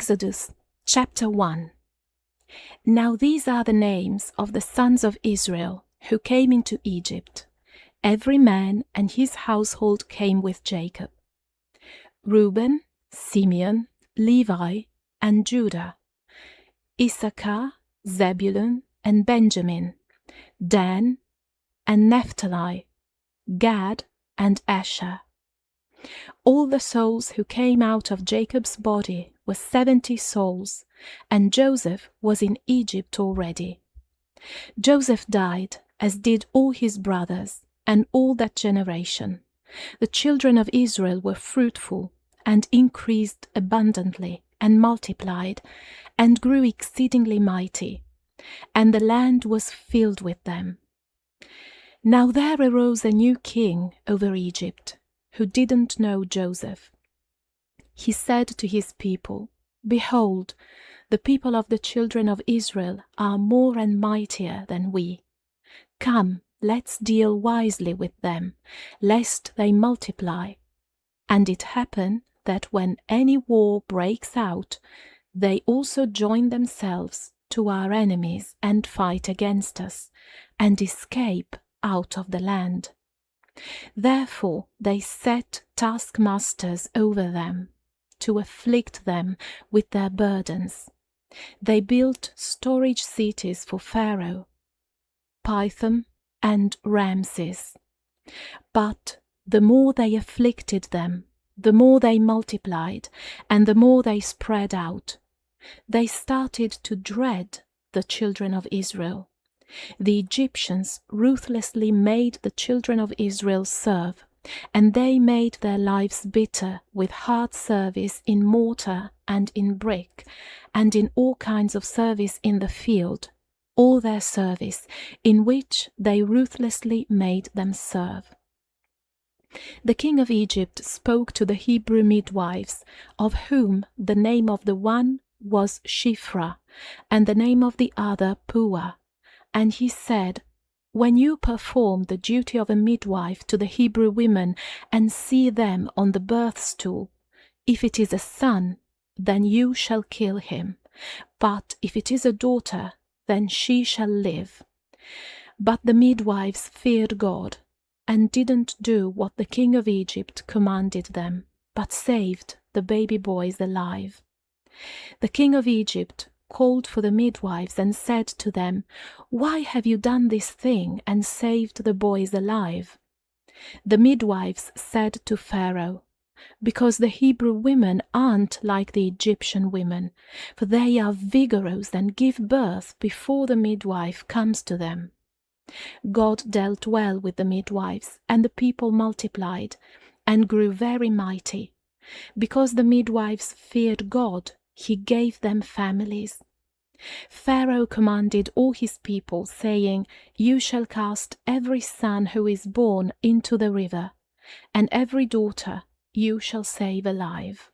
Exodus chapter 1. Now these are the names of the sons of Israel who came into Egypt. Every man and his household came with Jacob. Reuben, Simeon, Levi, and Judah. Issachar, Zebulun, and Benjamin. Dan, and Naphtali. Gad, and Asher. All the souls who came out of Jacob's body were 70 souls, and Joseph was in Egypt already. Joseph died, as did all his brothers, and all that generation. The children of Israel were fruitful, and increased abundantly, and multiplied, and grew exceedingly mighty, and the land was filled with them. Now there arose a new king over Egypt, who didn't know Joseph. He said to his people, Behold, the people of the children of Israel are more and mightier than we. Come, let's deal wisely with them, lest they multiply. And it happen that when any war breaks out, they also join themselves to our enemies and fight against us, and escape out of the land. Therefore they set taskmasters over them, to afflict them with their burdens. They built storage cities for Pharaoh, Pithom and Ramses. But the more they afflicted them, the more they multiplied, and the more they spread out. They started to dread the children of Israel. The Egyptians ruthlessly made the children of Israel serve, and they made their lives bitter with hard service in mortar and in brick, and in all kinds of service in the field, all their service, in which they ruthlessly made them serve. The king of Egypt spoke to the Hebrew midwives, of whom the name of the one was Shiphrah, and the name of the other Puah. And he said, When you perform the duty of a midwife to the Hebrew women and see them on the birth stool, if it is a son, then you shall kill him. But if it is a daughter, then she shall live. But the midwives feared God, and didn't do what the king of Egypt commanded them, but saved the baby boys alive. The king of Egypt called for the midwives and said to them, Why have you done this thing and saved the boys alive? The midwives said to Pharaoh, Because the Hebrew women aren't like the Egyptian women, for they are vigorous and give birth before the midwife comes to them. God dealt well with the midwives, and the people multiplied and grew very mighty. Because the midwives feared God, he gave them families. Pharaoh commanded all his people, saying, You shall cast every son who is born into the river, and every daughter you shall save alive.